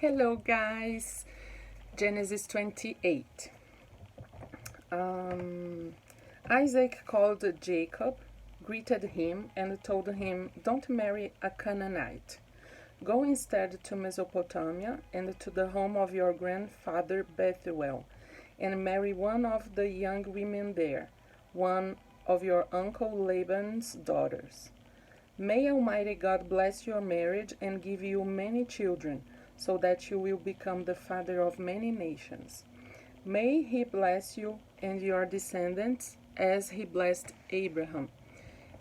Hello, guys. Genesis 28. Isaac called Jacob, greeted him, and told him, "Don't marry a Canaanite. Go instead to Mesopotamia and to the home of your grandfather Bethuel, and marry one of the young women there, one of your uncle Laban's daughters. May Almighty God bless your marriage and give you many children, so that you will become the father of many nations. May He bless you and your descendants as He blessed Abraham.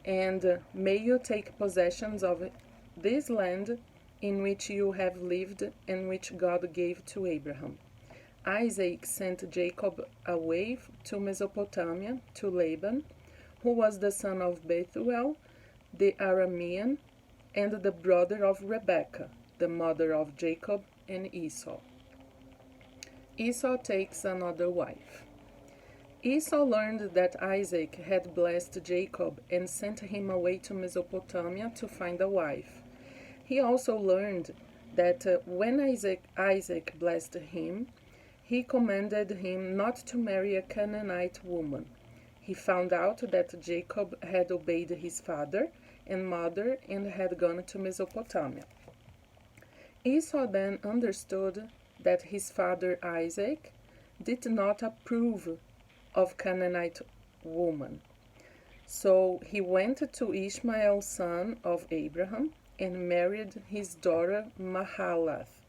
And may you take possession of this land in which you have lived and which God gave to Abraham." Isaac sent Jacob away to Mesopotamia to Laban, who was the son of Bethuel the Aramean, and the brother of Rebekah, the mother of Jacob and Esau. Esau takes another wife. Esau learned that Isaac had blessed Jacob and sent him away to Mesopotamia to find a wife. He also learned that when Isaac blessed him, he commanded him not to marry a Canaanite woman. He found out that Jacob had obeyed his father and mother and had gone to Mesopotamia. Esau then understood that his father Isaac did not approve of Canaanite woman. So he went to Ishmael, son of Abraham, and married his daughter Mahalath,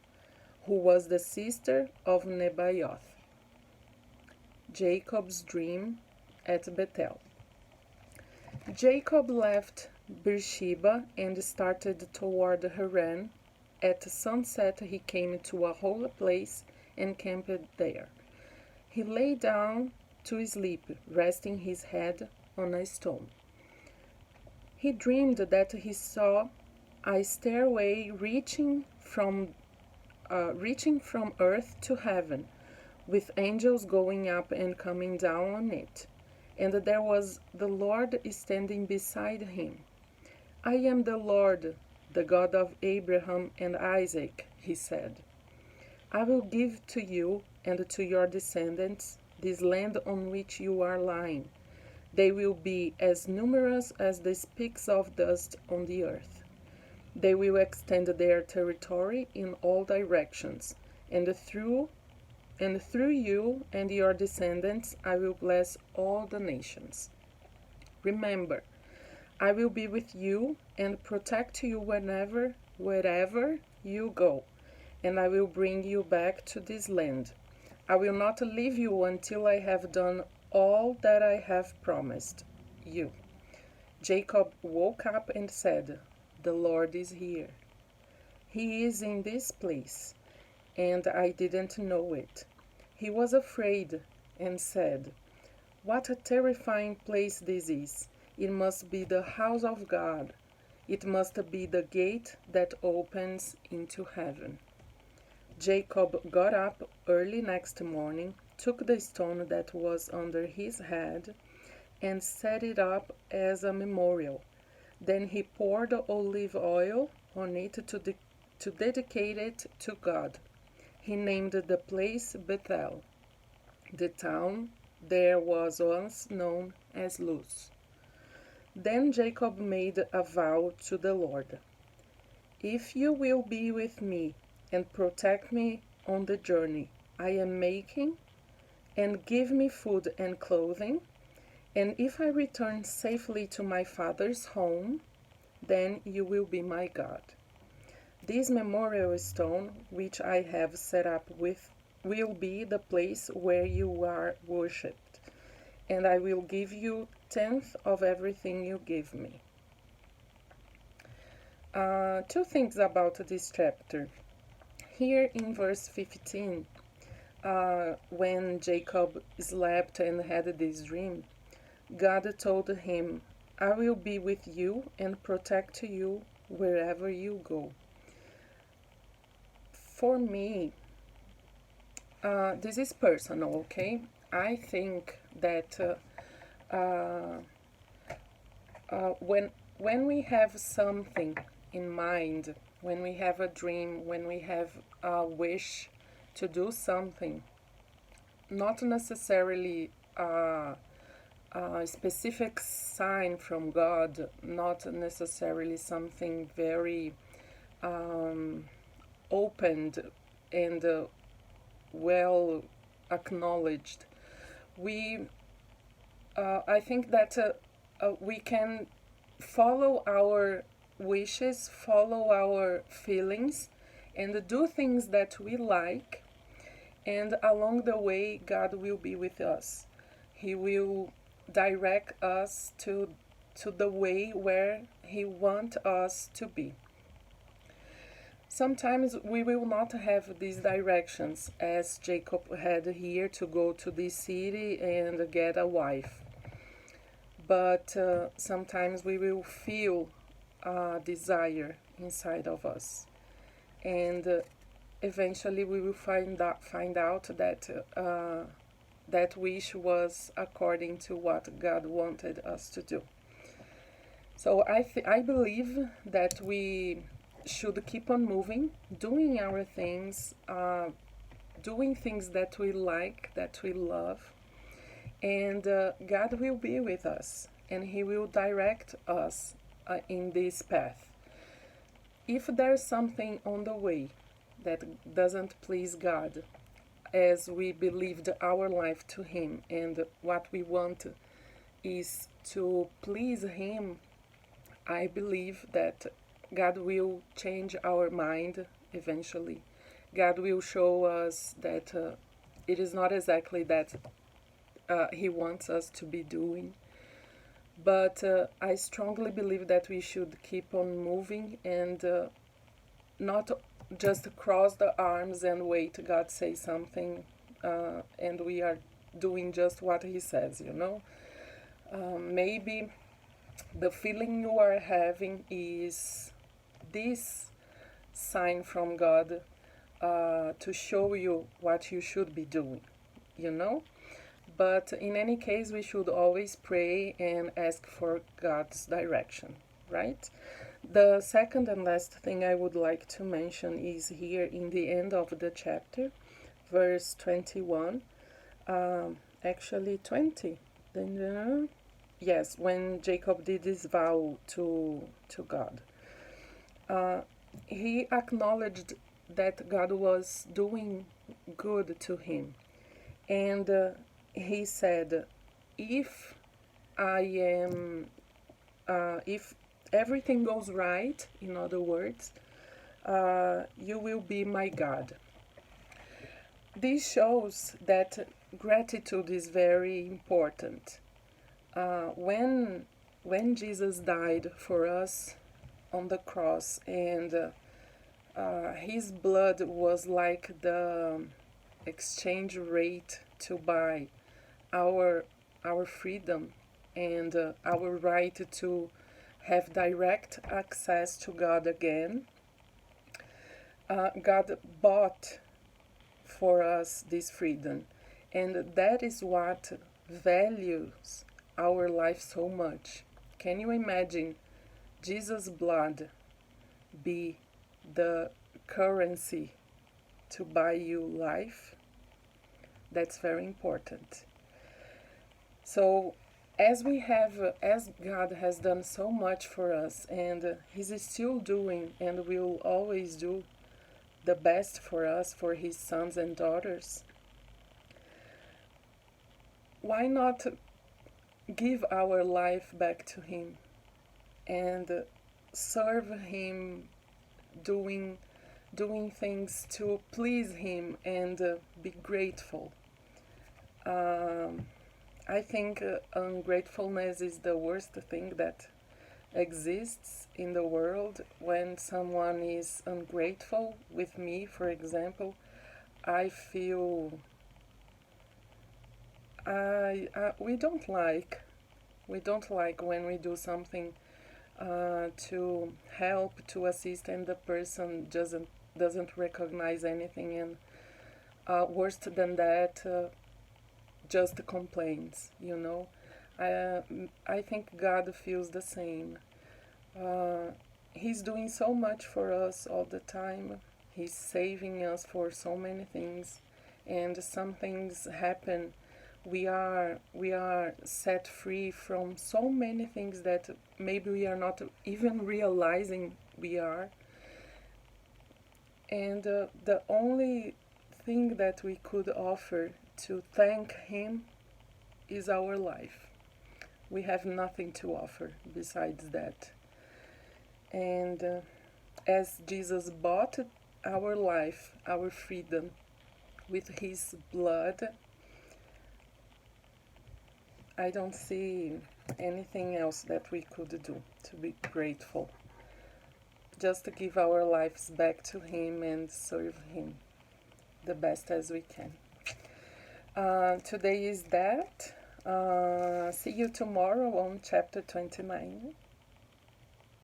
who was the sister of Nebaioth. Jacob's dream at Bethel. Jacob left Beersheba and started toward Haran. At sunset he came to a holy place and camped there. He lay down to sleep, resting his head on a stone. He dreamed that he saw a stairway reaching from earth to heaven, with angels going up and coming down on it. And there was the Lord standing beside him. "I am the Lord, the God of Abraham and Isaac," he said. "I will give to you and to your descendants this land on which you are lying. They will be as numerous as the specks of dust on the earth. They will extend their territory in all directions, and through you and your descendants I will bless all the nations. Remember, I will be with you and protect you wherever you go, and I will bring you back to this land. I will not leave you until I have done all that I have promised you." Jacob woke up and said, "The Lord is here. He is in this place, and I didn't know it." He was afraid and said, "What a terrifying place this is. It must be the house of God. It must be the gate that opens into heaven." Jacob got up early next morning, took the stone that was under his head, and set it up as a memorial. Then he poured olive oil on it to dedicate it to God. He named the place Bethel. The town there was once known as Luz. Then Jacob made a vow to the Lord. "If you will be with me and protect me on the journey I am making, and give me food and clothing, and if I return safely to my father's home, then you will be my God. This memorial stone, which I have set up will be the place where you are worshipped, and I will give you 10th of everything you give me." Two things about this chapter. Here in verse 15, when Jacob slept and had this dream, God told him, "I will be with you and protect you wherever you go." For me, this is personal, okay? I think that when we have something in mind, when we have a dream, when we have a wish to do something, not necessarily a specific sign from God, not necessarily something very opened and well acknowledged. We, I think that we can follow our wishes, follow our feelings, and do things that we like, and along the way, God will be with us. He will direct us to the way where He wants us to be. Sometimes we will not have these directions, as Jacob had here to go to this city and get a wife. But sometimes we will feel a desire inside of us, and eventually we will find out that that wish was according to what God wanted us to do. So I believe that we should keep on moving, doing our things, doing things that we like, that we love, and God will be with us, and He will direct us in this path. If there's something on the way that doesn't please God, as we believed our life to Him, and what we want is to please Him, I believe that God will change our mind eventually. God will show us that it is not exactly that He wants us to be doing. But I strongly believe that we should keep on moving and not just cross the arms and wait God say something and we are doing just what He says, you know. Maybe the feeling you are having is this sign from God to show you what you should be doing, you know. But in any case, we should always pray and ask for God's direction, right? The second and last thing I would like to mention is here in the end of the chapter, verse 21, actually 20. Yes, when Jacob did his vow to God. He acknowledged that God was doing good to him. And he said, if I am, if everything goes right, in other words, you will be my God. This shows that gratitude is very important. When Jesus died for us on the cross, and His blood was like the exchange rate to buy our freedom and our right to have direct access to God again. God bought for us this freedom, and that is what values our life so much. Can you imagine Jesus' blood be the currency to buy you life? That's very important. So as God has done so much for us, and He's still doing and will always do the best for us, for His sons and daughters, why not give our life back to Him and serve Him, doing things to please Him and be grateful? I think ungratefulness is the worst thing that exists in the world. When someone is ungrateful with me, for example, I feel we don't like when we do something to help, to assist, and the person doesn't recognize anything, and worse than that, just complains, you know. I think God feels the same. He's doing so much for us all the time. He's saving us for so many things, and some things happen. We are set free from so many things that maybe we are not even realizing we are. And the only thing that we could offer to thank Him is our life. We have nothing to offer besides that. And as Jesus bought our life, our freedom, with His blood, I don't see anything else that we could do to be grateful. Just to give our lives back to Him and serve Him the best as we can. Today is that. See you tomorrow on chapter 29.